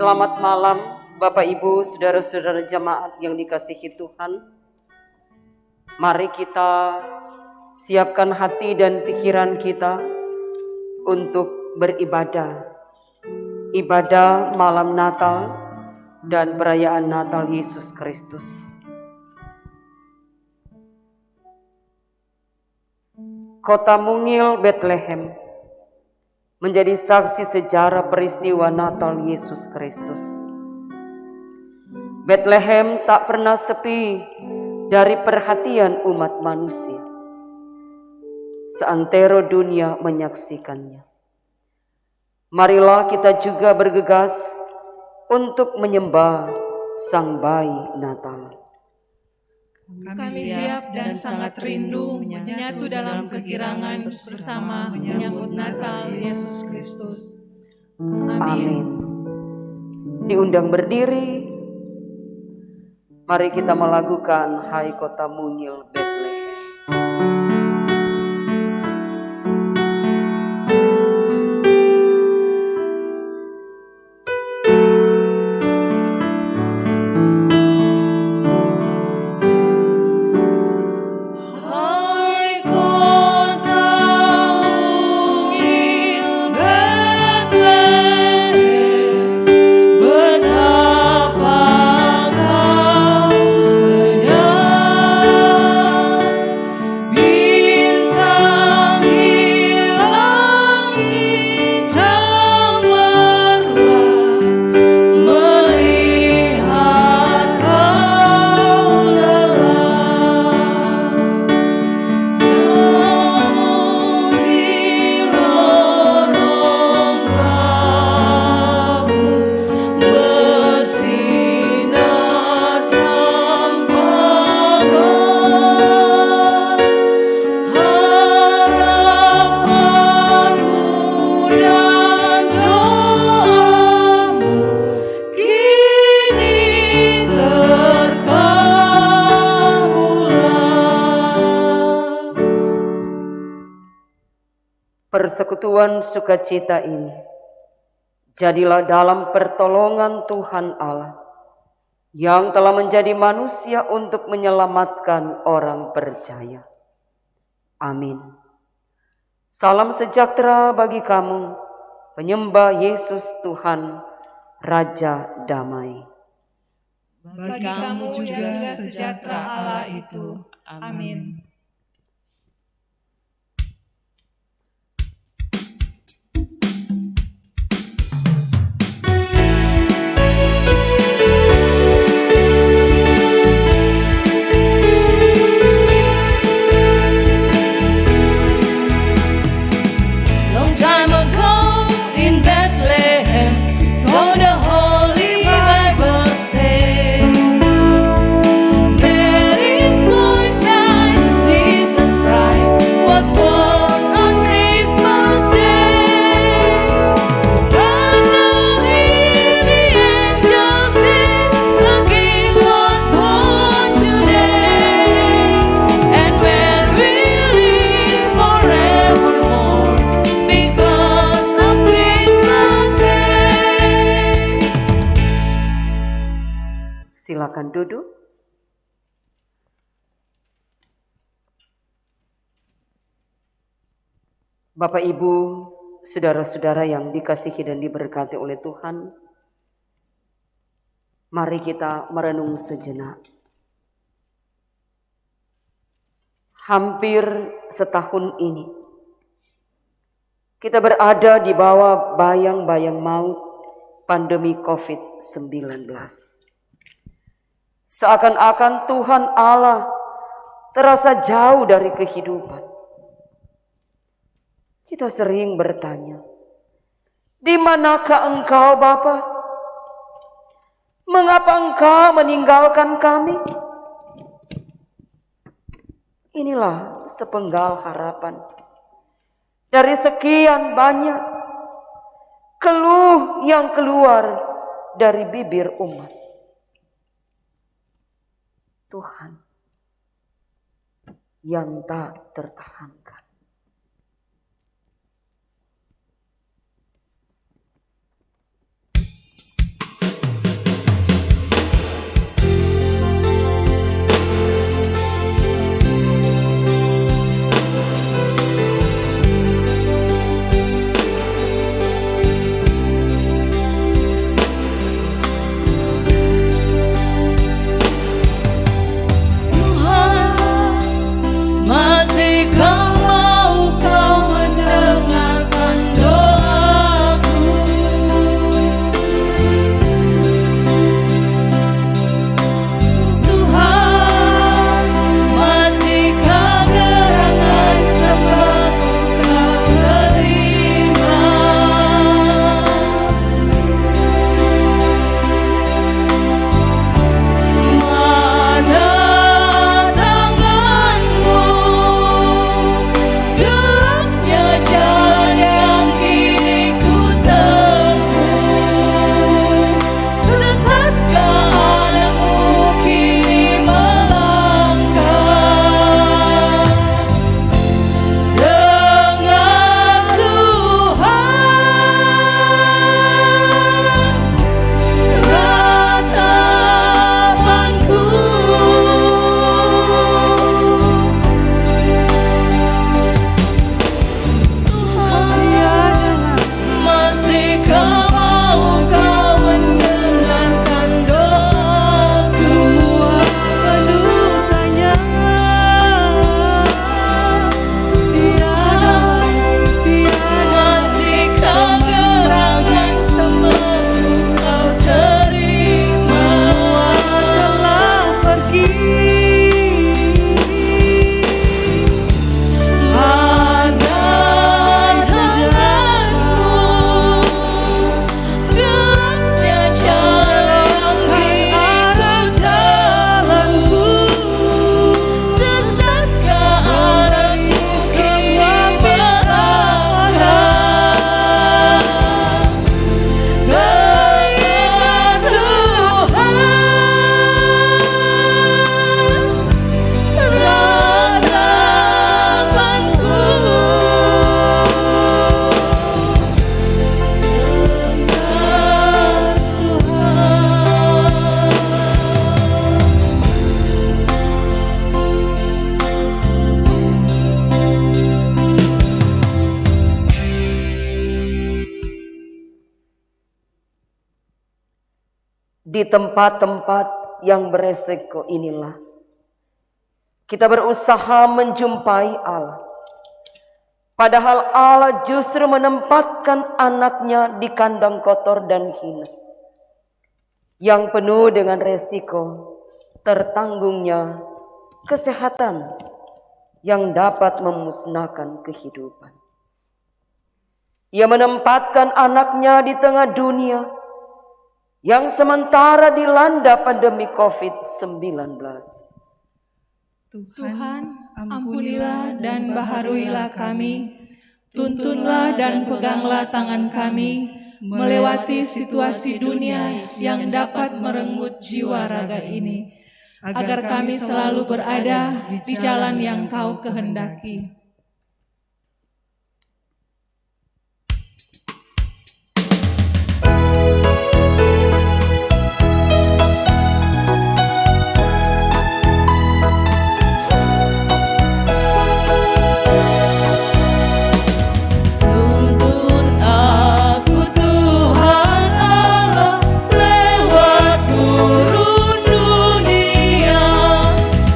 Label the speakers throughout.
Speaker 1: Selamat malam Bapak Ibu, saudara-saudara jemaat yang dikasihi Tuhan. Mari kita siapkan hati dan pikiran kita untuk beribadah. Ibadah malam Natal dan perayaan Natal Yesus Kristus. Kota mungil Bethlehem menjadi saksi sejarah peristiwa Natal Yesus Kristus. Bethlehem tak pernah sepi dari perhatian umat manusia. Seantero dunia menyaksikannya. Marilah kita juga bergegas untuk menyembah Sang Bayi Natal.
Speaker 2: Kami siap dan sangat rindu menyatu dalam kegirangan bersama menyambut Natal Yesus Kristus.
Speaker 1: Amin. Diundang berdiri, mari kita melakukan Hai Kota Mungil Bethlehem. Persekutuan sukacita ini jadilah dalam pertolongan Tuhan Allah yang telah menjadi manusia untuk menyelamatkan orang percaya. Amin. Salam sejahtera bagi kamu, penyembah Yesus Tuhan, Raja Damai.
Speaker 2: Bagi kamu juga sejahtera Allah itu. Amin.
Speaker 1: Silakan duduk. Bapak Ibu, saudara-saudara yang dikasihi dan diberkati oleh Tuhan, mari kita merenung sejenak. Hampir setahun ini kita berada di bawah bayang-bayang maut pandemi COVID-19. Seakan-akan Tuhan Allah terasa jauh dari kehidupan. Kita sering bertanya, di manakah Engkau Bapa? Mengapa Engkau meninggalkan kami? Inilah sepenggal harapan dari sekian banyak keluh yang keluar dari bibir umat. Tuhan yang tak tertahankan. Di tempat-tempat yang beresiko inilah kita berusaha menjumpai Allah. Padahal Allah justru menempatkan anaknya di kandang kotor dan hina, yang penuh dengan resiko tertanggungnya kesehatan yang dapat memusnahkan kehidupan. Ia menempatkan anaknya di tengah dunia yang sementara dilanda pandemi COVID-19.
Speaker 2: Tuhan, ampunilah dan baharuilah kami, tuntunlah dan peganglah tangan kami, melewati situasi dunia yang dapat merenggut jiwa raga ini, agar kami selalu berada di jalan yang Kau kehendaki.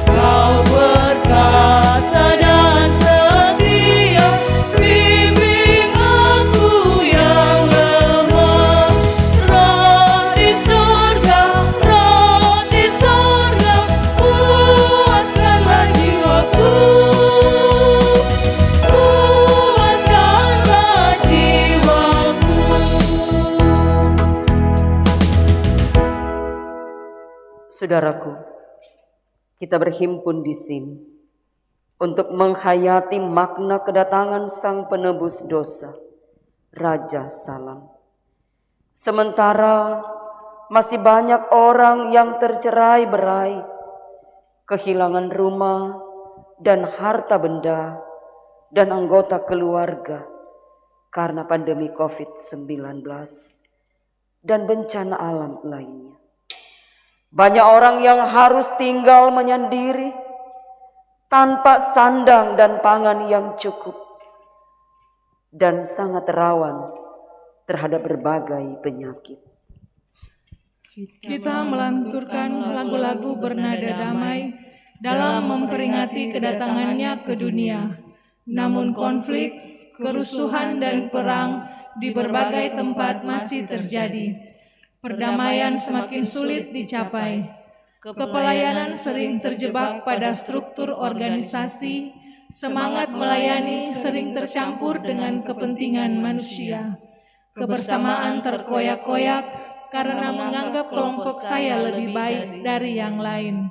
Speaker 3: Kau berkasa dan
Speaker 1: Saudaraku, kita berhimpun di sini untuk menghayati makna kedatangan Sang Penebus dosa, Raja Salam. Sementara masih banyak orang yang tercerai-berai, kehilangan rumah dan harta benda dan anggota keluarga karena pandemi COVID-19 dan bencana alam lainnya. Banyak orang yang harus tinggal menyendiri tanpa sandang dan pangan yang cukup dan sangat rawan terhadap berbagai penyakit.
Speaker 2: Kita melanturkan lagu-lagu bernada damai dalam memperingati kedatangannya ke dunia. Namun konflik, kerusuhan dan perang di berbagai tempat masih terjadi. Perdamaian semakin sulit dicapai. Kepelayanan sering terjebak pada struktur organisasi. Semangat melayani sering tercampur dengan kepentingan manusia. Kebersamaan terkoyak-koyak karena menganggap kelompok saya lebih baik dari yang lain.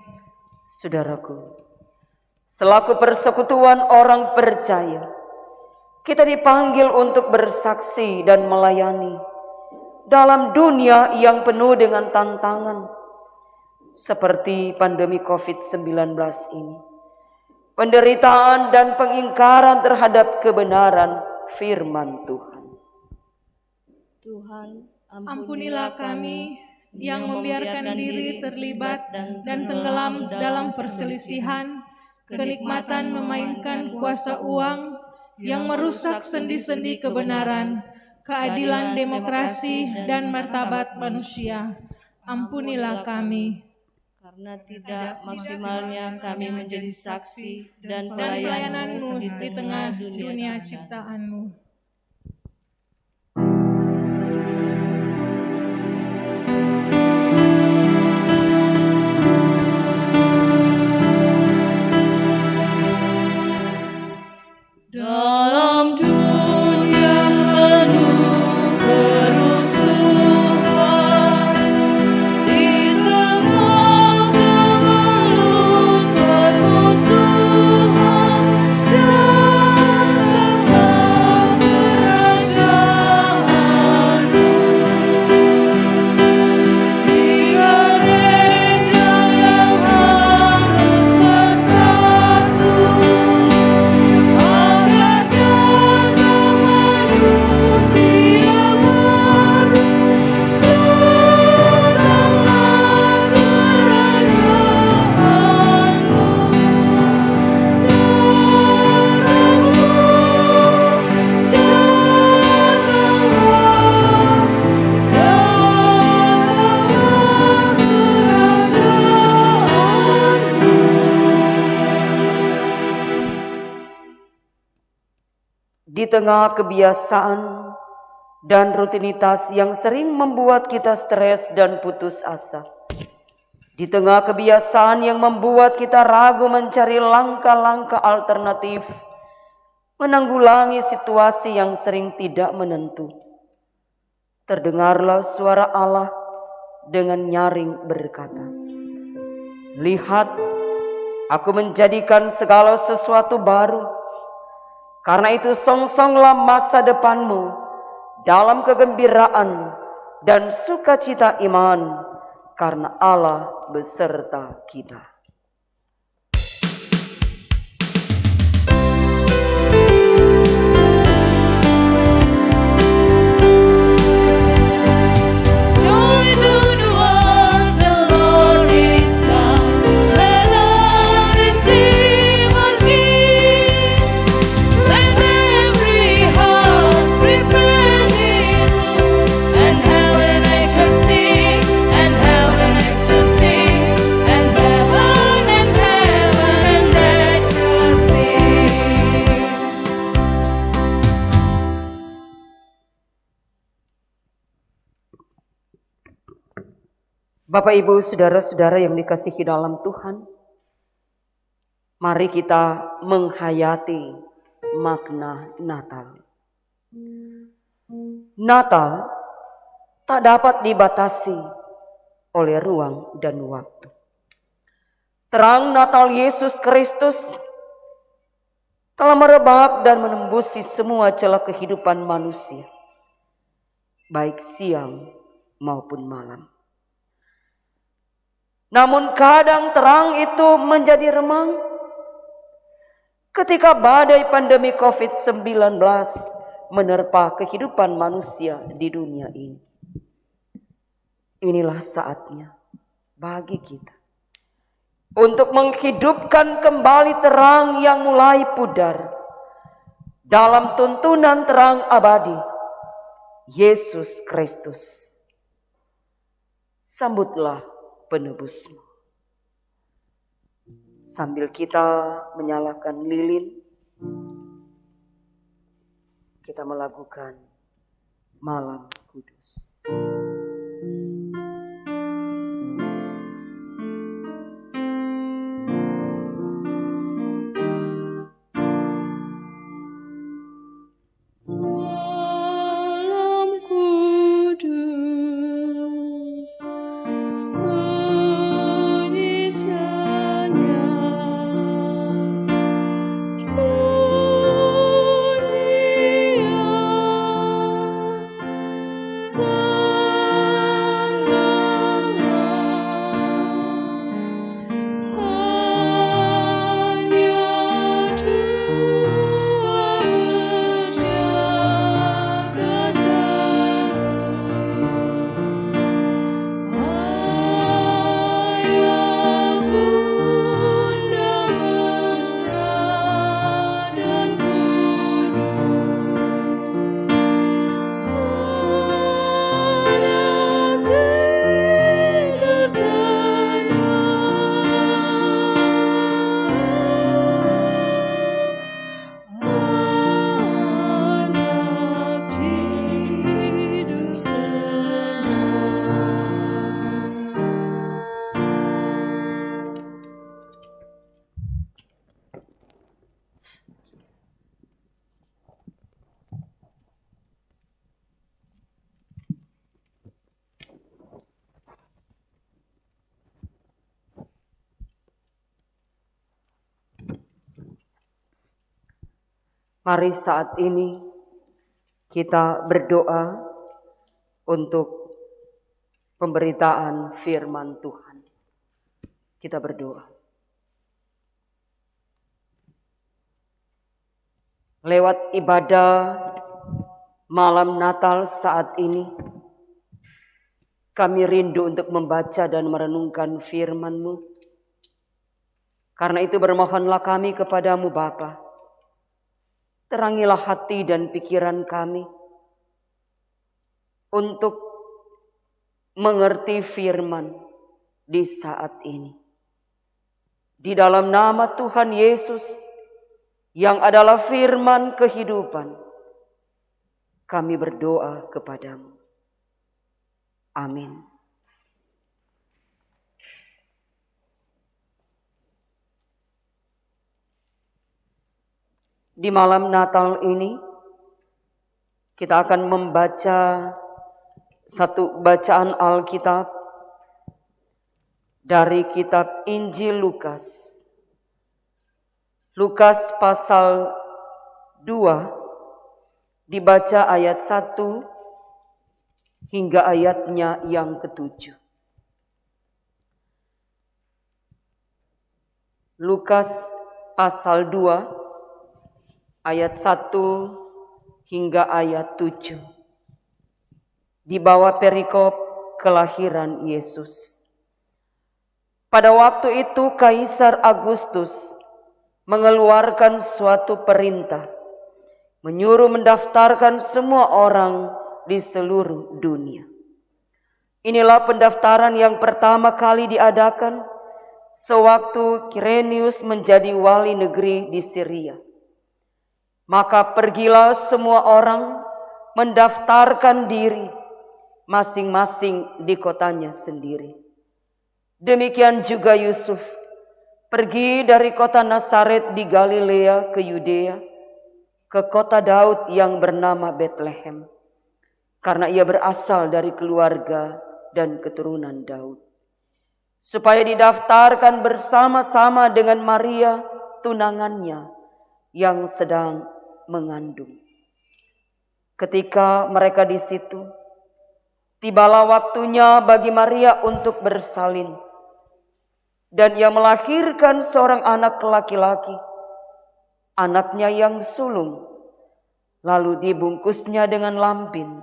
Speaker 1: Saudaraku, selaku persekutuan orang percaya, kita dipanggil untuk bersaksi dan melayani dalam dunia yang penuh dengan tantangan seperti pandemi COVID-19 ini, penderitaan dan pengingkaran terhadap kebenaran firman Tuhan.
Speaker 3: Tuhan,
Speaker 2: ampunilah kami yang membiarkan diri terlibat dan tenggelam dalam perselisihan, kenikmatan memainkan kuasa uang yang merusak sendi-sendi kebenaran, keadilan demokrasi dan martabat manusia. Ampunilah kami.
Speaker 3: karena tidak maksimalnya kami menjadi saksi dan
Speaker 2: pelayanan-Mu
Speaker 3: di
Speaker 2: di tengah dunia ciptaan-Mu.
Speaker 3: Dalam dunia penuh kerusuhan, di tengah kemelut permusuhan, datanglah kerajaan-Mu. Di gereja yang harus bersatu,
Speaker 1: Di tengah kebiasaan dan rutinitas yang sering membuat kita stres dan putus asa. Di tengah kebiasaan yang membuat kita ragu mencari langkah-langkah alternatif, menanggulangi situasi yang sering tidak menentu. Terdengarlah suara Allah dengan nyaring berkata, "Lihat, aku menjadikan segala sesuatu baru. Karena itu songsonglah masa depanmu dalam kegembiraan dan sukacita iman, karena Allah beserta kita." Bapak, Ibu, saudara-saudara yang dikasihi dalam Tuhan, mari kita menghayati makna Natal. Natal tak dapat dibatasi oleh ruang dan waktu. Terang Natal Yesus Kristus telah merebak dan menembusi semua celah kehidupan manusia, baik siang maupun malam. Namun kadang terang itu menjadi remang ketika badai pandemi COVID-19 menerpa kehidupan manusia di dunia ini. Inilah saatnya bagi kita untuk menghidupkan kembali terang yang mulai pudar dalam tuntunan terang abadi, Yesus Kristus. Sambutlah penebusmu. Sambil kita menyalakan lilin, kita melakukan Malam Kudus. Mari saat ini kita berdoa untuk pemberitaan firman Tuhan. Kita berdoa. Lewat ibadah malam Natal saat ini, kami rindu untuk membaca dan merenungkan firman-Mu. Karena itu bermohonlah kami kepadamu Bapa. Terangilah hati dan pikiran kami untuk mengerti firman di saat ini. Di dalam nama Tuhan Yesus yang adalah firman kehidupan, kami berdoa kepadamu. Amin. Di malam Natal ini, kita akan membaca satu bacaan Alkitab dari kitab Injil Lukas. Lukas pasal 2, dibaca ayat 1 hingga ayatnya yang ke-7. Lukas pasal 2, ayat 1 hingga ayat 7. Di bawah perikop kelahiran Yesus. Pada waktu itu Kaisar Agustus mengeluarkan suatu perintah, menyuruh mendaftarkan semua orang di seluruh dunia. Inilah pendaftaran yang pertama kali diadakan sewaktu Kirenius menjadi wali negeri di Syria. Maka pergilah semua orang mendaftarkan diri masing-masing di kotanya sendiri. Demikian juga Yusuf pergi dari kota Nazaret di Galilea ke Yudea, ke kota Daud yang bernama Betlehem, karena ia berasal dari keluarga dan keturunan Daud. supaya didaftarkan bersama-sama dengan Maria, tunangannya yang sedang mengandung. Ketika mereka di situ, tibalah waktunya bagi Maria untuk bersalin, dan ia melahirkan seorang anak laki-laki, anaknya yang sulung. Lalu dibungkusnya dengan lampin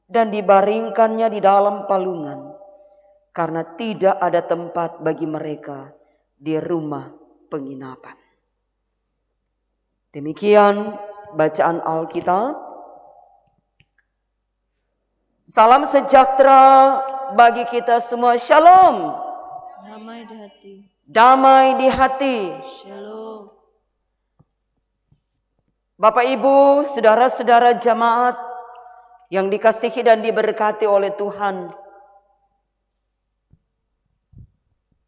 Speaker 1: dan dibaringkannya di dalam palungan, karena tidak ada tempat bagi mereka di rumah penginapan. Demikian bacaan Alkitab. Salam sejahtera bagi kita semua. Shalom.
Speaker 3: Damai di hati.
Speaker 1: Damai di hati.
Speaker 3: Shalom.
Speaker 1: Bapak Ibu, saudara-saudara jamaat yang dikasihi dan diberkati oleh Tuhan,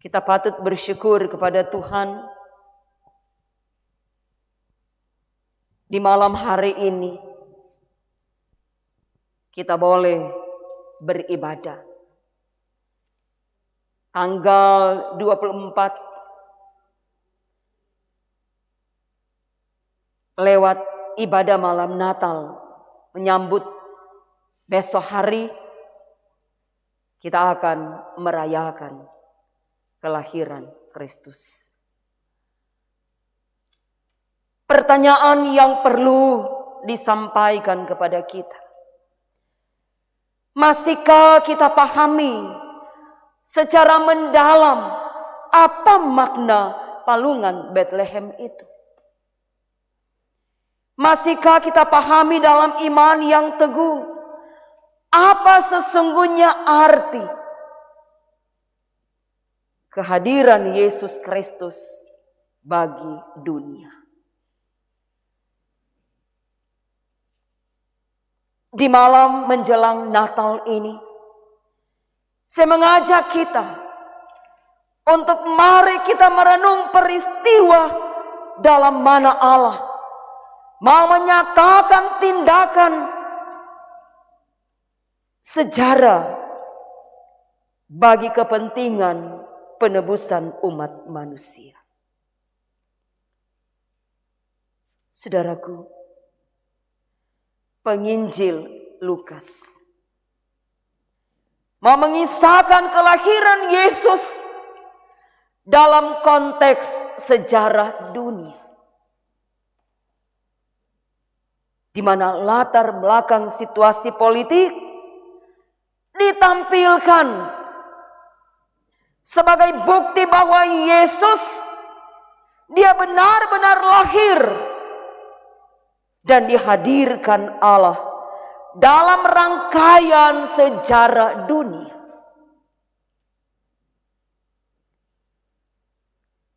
Speaker 1: kita patut bersyukur kepada Tuhan di malam hari ini kita boleh beribadah. Tanggal 24 lewat ibadah malam Natal, menyambut besok hari kita akan merayakan kelahiran Kristus. Pertanyaan yang perlu disampaikan kepada kita, masihkah kita pahami secara mendalam apa makna palungan Bethlehem itu? Masihkah kita pahami dalam iman yang teguh apa sesungguhnya arti kehadiran Yesus Kristus bagi dunia? Di malam menjelang Natal ini, saya mengajak kita untuk mari kita merenung peristiwa dalam mana Allah mau menyatakan tindakan sejarah bagi kepentingan penebusan umat manusia. Saudaraku, penginjil Lukas mau mengisahkan kelahiran Yesus dalam konteks sejarah dunia, di mana latar belakang situasi politik ditampilkan sebagai bukti bahwa Yesus dia benar-benar lahir dan dihadirkan Allah dalam rangkaian sejarah dunia.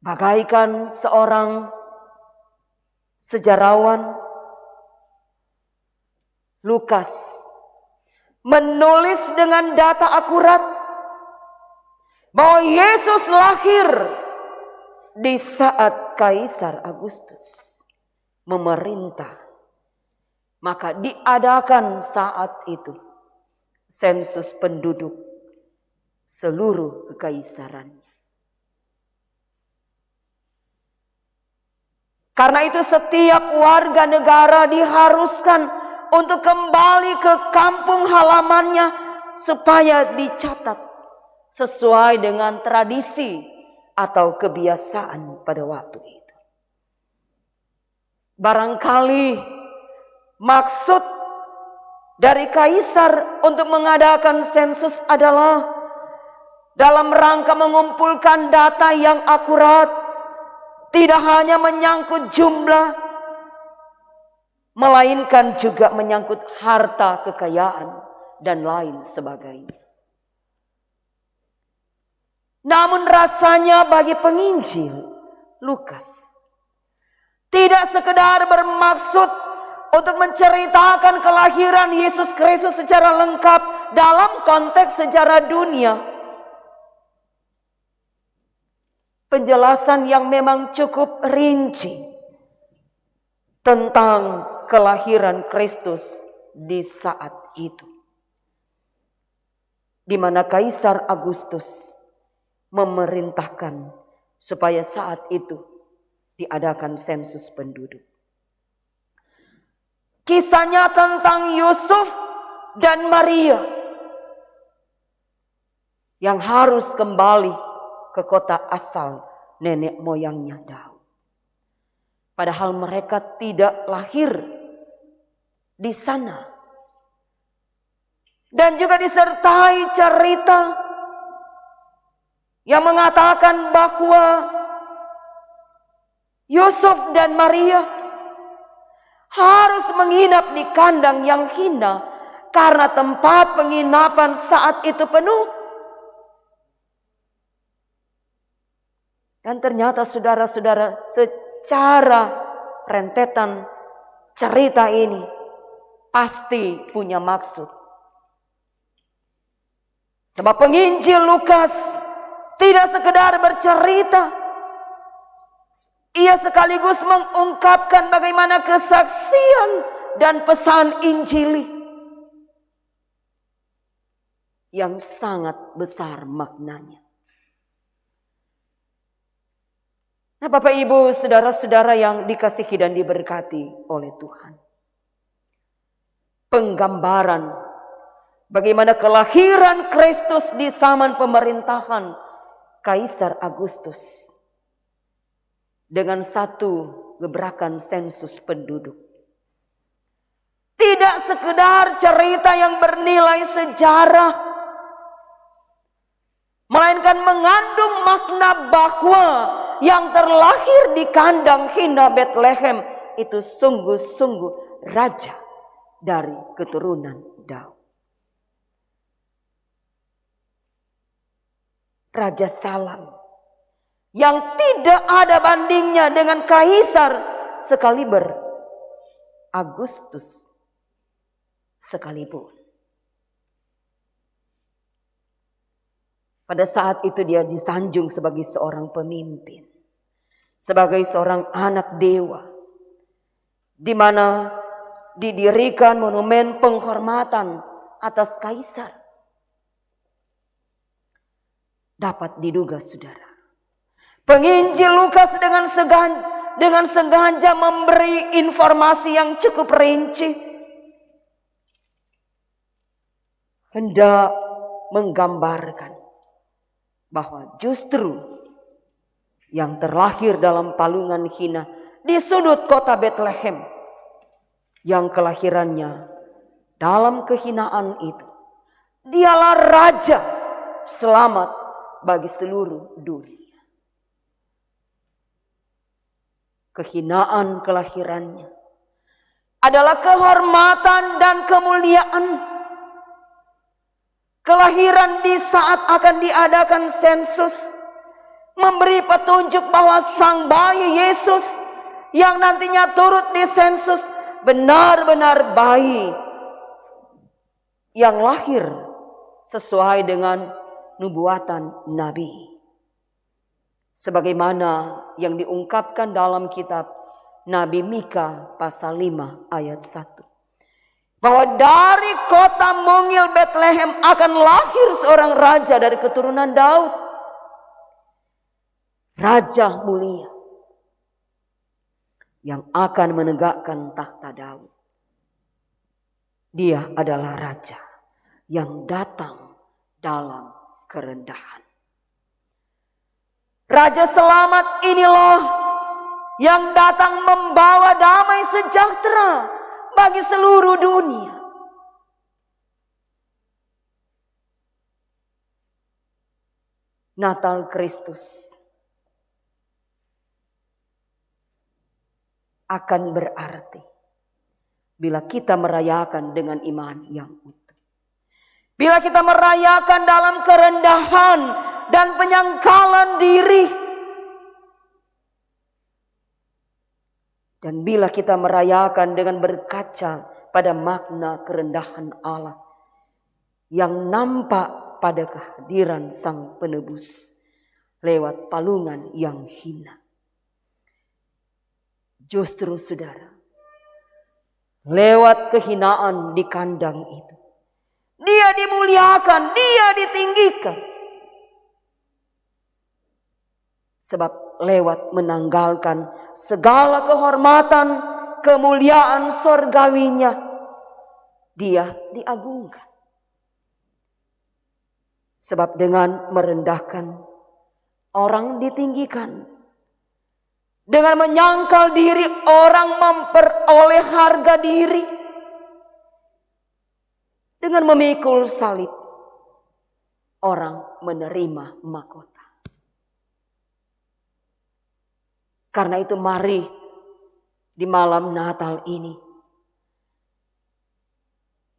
Speaker 1: Bagaikan seorang sejarawan, Lukas menulis dengan data akurat bahwa Yesus lahir di saat Kaisar Agustus memerintah. Maka diadakan saat itu sensus penduduk seluruh kekaisarannya. Karena itu setiap warga negara diharuskan untuk kembali ke kampung halamannya supaya dicatat sesuai dengan tradisi atau kebiasaan pada waktu itu. Barangkali maksud dari kaisar untuk mengadakan sensus adalah dalam rangka mengumpulkan data yang akurat, tidak hanya menyangkut jumlah, melainkan juga menyangkut harta kekayaan dan lain sebagainya. Namun rasanya bagi penginjil Lukas tidak sekedar bermaksud untuk menceritakan kelahiran Yesus Kristus secara lengkap dalam konteks sejarah dunia. Penjelasan yang memang cukup rinci tentang kelahiran Kristus di saat itu, di mana Kaisar Agustus memerintahkan supaya saat itu diadakan sensus penduduk. Kisahnya tentang Yusuf dan Maria yang harus kembali ke kota asal nenek moyangnya Daud. Padahal mereka tidak lahir di sana. Dan juga disertai cerita yang mengatakan bahwa Yusuf dan Maria harus menginap di kandang yang hina karena tempat penginapan saat itu penuh. Dan ternyata saudara-saudara, secara rentetan cerita ini pasti punya maksud. Sebab penginjil Lukas tidak sekedar bercerita, ia sekaligus mengungkapkan bagaimana kesaksian dan pesan Injili yang sangat besar maknanya. Nah, Bapak Ibu, saudara-saudara yang dikasihi dan diberkati oleh Tuhan. Penggambaran bagaimana kelahiran Kristus di zaman pemerintahan Kaisar Agustus dengan satu gebrakan sensus penduduk. Tidak sekedar cerita yang bernilai sejarah, melainkan mengandung makna bahwa yang terlahir di kandang hina Bethlehem itu sungguh-sungguh raja dari keturunan Daud. Raja Salam yang tidak ada bandingnya dengan kaisar sekaliber Agustus sekalipun. Pada saat itu dia disanjung sebagai seorang pemimpin, sebagai seorang anak dewa, di mana didirikan monumen penghormatan atas kaisar. Dapat diduga, saudara, penginjil Lukas dengan sengaja memberi informasi yang cukup rinci, hendak menggambarkan bahwa justru yang terlahir dalam palungan hina di sudut kota Bethlehem, yang kelahirannya dalam kehinaan itu, dialah raja selamat bagi seluruh dunia. Kehinaan kelahirannya adalah kehormatan dan kemuliaan. Kelahiran di saat akan diadakan sensus memberi petunjuk bahwa sang bayi Yesus yang nantinya turut di sensus benar-benar bayi yang lahir sesuai dengan nubuatan Nabi. Sebagaimana yang diungkapkan dalam kitab Nabi Mika pasal 5 ayat 1. Bahwa dari kota mungil Bethlehem akan lahir seorang raja dari keturunan Daud. Raja mulia yang akan menegakkan takhta Daud. Dia adalah raja yang datang dalam kerendahan. Raja selamat inilah yang datang membawa damai sejahtera bagi seluruh dunia. Natal Kristus akan berarti bila kita merayakan dengan iman yang utuh. Bila kita merayakan dalam kerendahan dan penyangkalan diri. Dan bila kita merayakan dengan berkaca pada makna kerendahan Allah yang nampak pada kehadiran Sang Penebus lewat palungan yang hina. Justru saudara, lewat kehinaan di kandang itu, dia dimuliakan, dia ditinggikan. Sebab lewat menanggalkan segala kehormatan, kemuliaan sorgawinya, Dia diagungkan. Sebab dengan merendahkan, orang ditinggikan. Dengan menyangkal diri, orang memperoleh harga diri. Dengan memikul salib, orang menerima mahkota. Karena itu mari di malam Natal ini,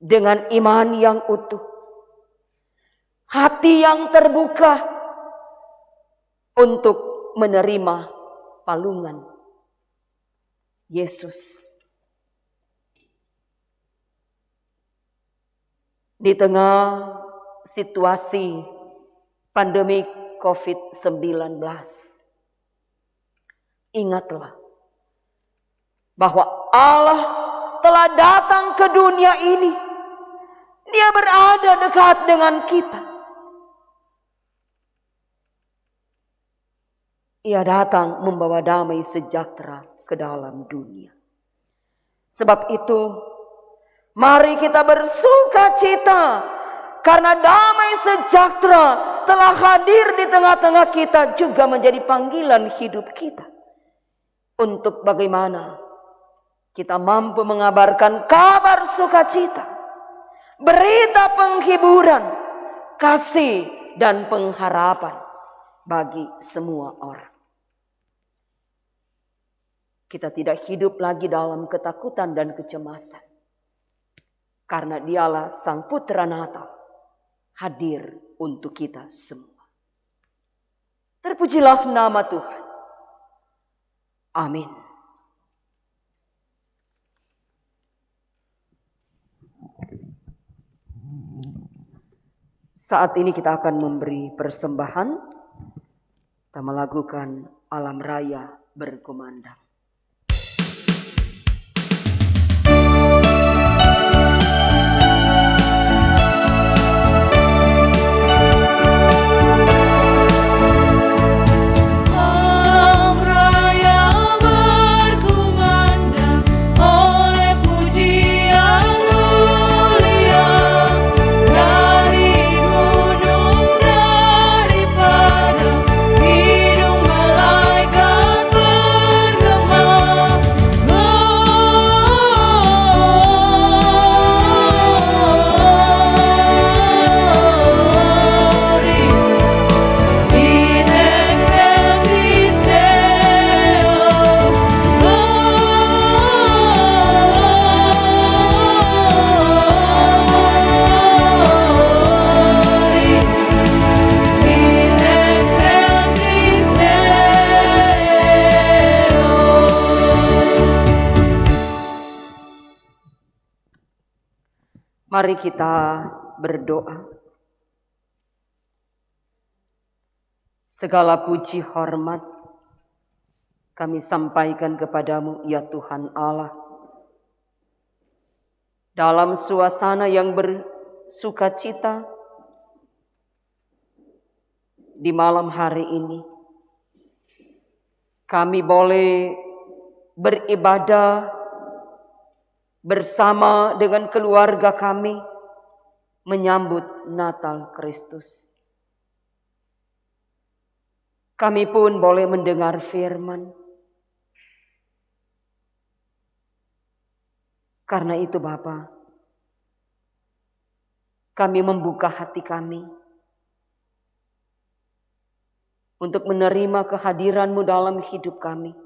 Speaker 1: dengan iman yang utuh, hati yang terbuka untuk menerima palungan Yesus. Di tengah situasi pandemi COVID-19, ingatlah bahwa Allah telah datang ke dunia ini. Dia berada dekat dengan kita. Ia datang membawa damai sejahtera ke dalam dunia. Sebab itu, mari kita bersuka cita karena damai sejahtera telah hadir di tengah-tengah kita, juga menjadi panggilan hidup kita. Untuk bagaimana kita mampu mengabarkan kabar sukacita, berita penghiburan, kasih dan pengharapan bagi semua orang. Kita tidak hidup lagi dalam ketakutan dan kecemasan. Karena Dialah Sang Putra Natal hadir untuk kita semua. Terpujilah nama Tuhan. Amin. Saat ini kita akan memberi persembahan. Kita melakukan alam raya berkumandang. Mari kita berdoa. Segala puji hormat kami sampaikan kepadamu, ya Tuhan Allah. Dalam suasana yang bersukacita di malam hari ini, kami boleh beribadah bersama dengan keluarga kami menyambut Natal Kristus. Kami pun boleh mendengar firman. Karena itu Bapa, kami membuka hati kami untuk menerima kehadiran-Mu dalam hidup kami.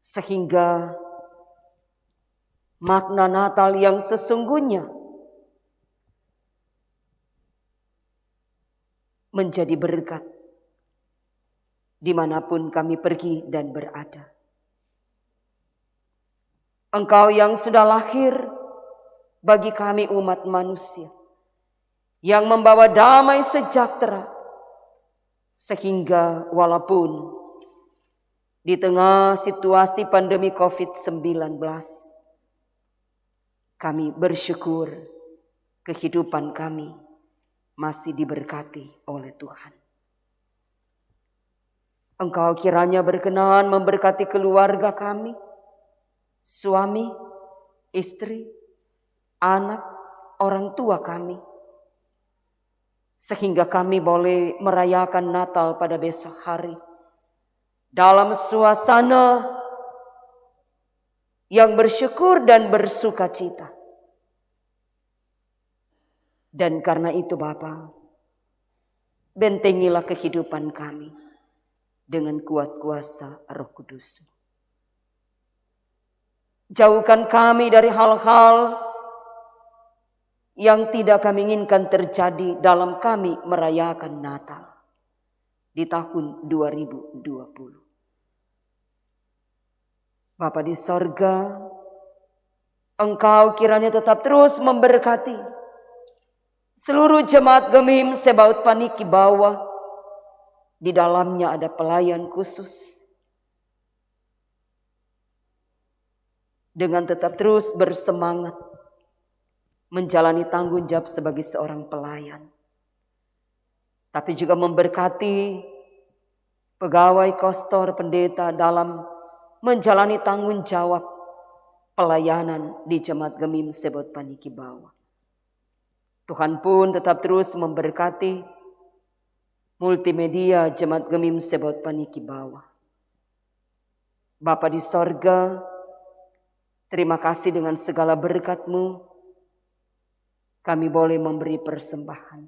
Speaker 1: Sehingga makna Natal yang sesungguhnya menjadi berkat dimanapun kami pergi dan berada. Engkau yang sudah lahir bagi kami umat manusia, yang membawa damai sejahtera, sehingga walaupun di tengah situasi pandemi COVID-19, kami bersyukur kehidupan kami masih diberkati oleh Tuhan. Engkau kiranya berkenan memberkati keluarga kami, suami, istri, anak, orang tua kami, sehingga kami boleh merayakan Natal pada besok hari dalam suasana yang bersyukur dan bersuka cita. Dan karena itu Bapa, bentengilah kehidupan kami dengan kuat kuasa Roh Kudus. Jauhkan kami dari hal-hal yang tidak kami inginkan terjadi dalam kami merayakan Natal di tahun 2020. Bapa di sorga, Engkau kiranya tetap terus memberkati seluruh jemaat Gemim Sebaut Paniki Bawah. Di dalamnya ada pelayan khusus. Dengan tetap terus bersemangat menjalani tanggung jawab sebagai seorang pelayan. Tapi juga memberkati pegawai, kostor, pendeta dalam menjalani tanggung jawab pelayanan di Jemaat Gemim Sebaut Paniki Bawah. Tuhan pun tetap terus memberkati multimedia Jemaat Gemim Sebaut Paniki Bawah. Bapa di sorga, terima kasih dengan segala berkat-Mu. Kami boleh memberi persembahan.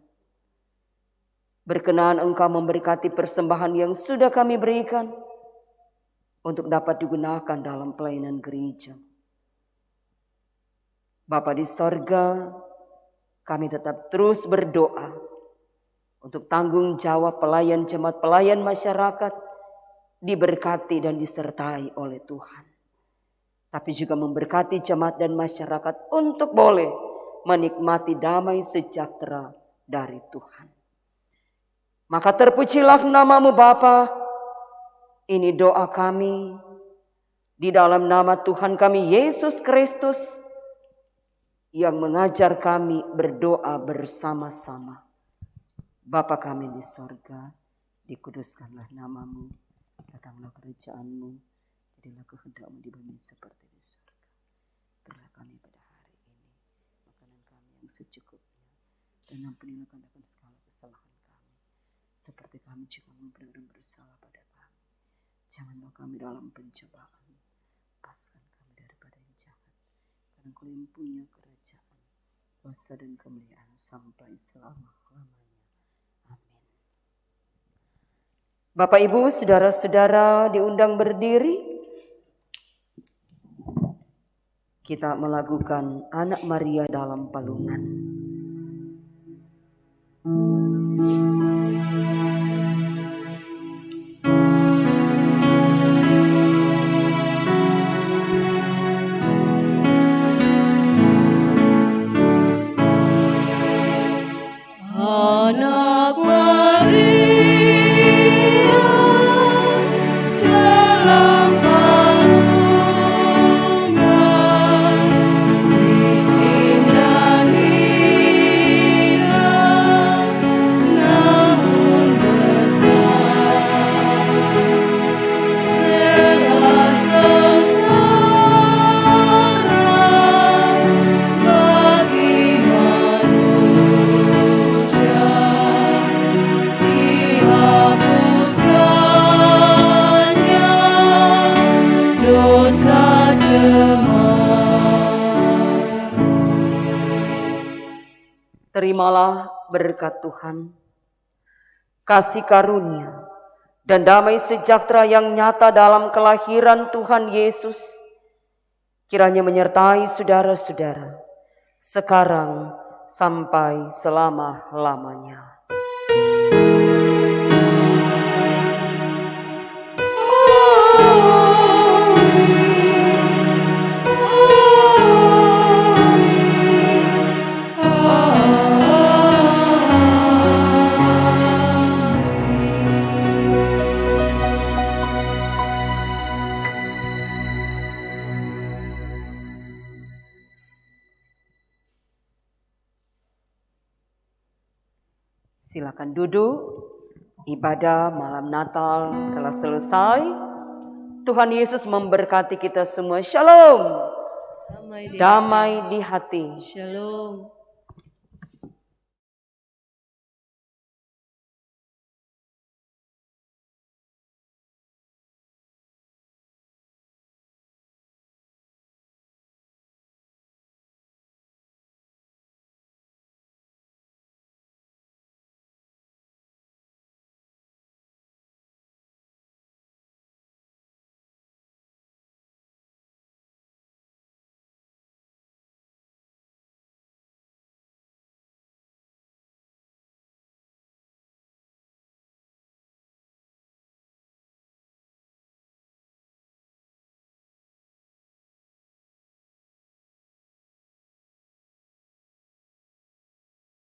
Speaker 1: Berkenan Engkau memberkati persembahan yang sudah kami berikan untuk dapat digunakan dalam pelayanan gereja. Bapa di sorga, kami tetap terus berdoa untuk tanggung jawab pelayan jemaat, pelayan masyarakat diberkati dan disertai oleh Tuhan. Tapi juga memberkati jemaat dan masyarakat untuk boleh menikmati damai sejahtera dari Tuhan. Maka terpujilah nama-Mu Bapa. Ini doa kami di dalam nama Tuhan kami Yesus Kristus yang mengajar kami berdoa bersama-sama. Bapa kami di sorga, dikuduskanlah nama-Mu, datanglah kerajaan-Mu, jadilah kehendak-Mu di bumi seperti di sorga. Berilah kami pada hari ini makanan kami yang secukupnya, dan ampunilah kami akan segala kesalahan kami, seperti kami juga memberi orang bersalah pada kami. Jangan bawa kami dalam pencobaan, lepaskan kami daripada yang jahat, karena Kau yang punya kerajaan, kuasa dan kemuliaan sampai selama-lamanya. Amin. Bapak Ibu, saudara-saudara diundang berdiri. Kita melakukan Anak Maria dalam palungan.
Speaker 3: Anak Maria dalam palungan, miskin dan hina, namun besar, rela sengsara bagi manusia. Dihapuskannya dosa cemar.
Speaker 1: Terimalah berkat Tuhan, kasih karunia, dan damai sejahtera yang nyata dalam kelahiran Tuhan Yesus, kiranya menyertai saudara-saudara, sekarang sampai selama-lamanya. Silakan duduk. Ibadah malam Natal telah selesai. Tuhan Yesus memberkati kita semua. Shalom.
Speaker 3: Damai di
Speaker 1: Damai di hati.
Speaker 3: Shalom.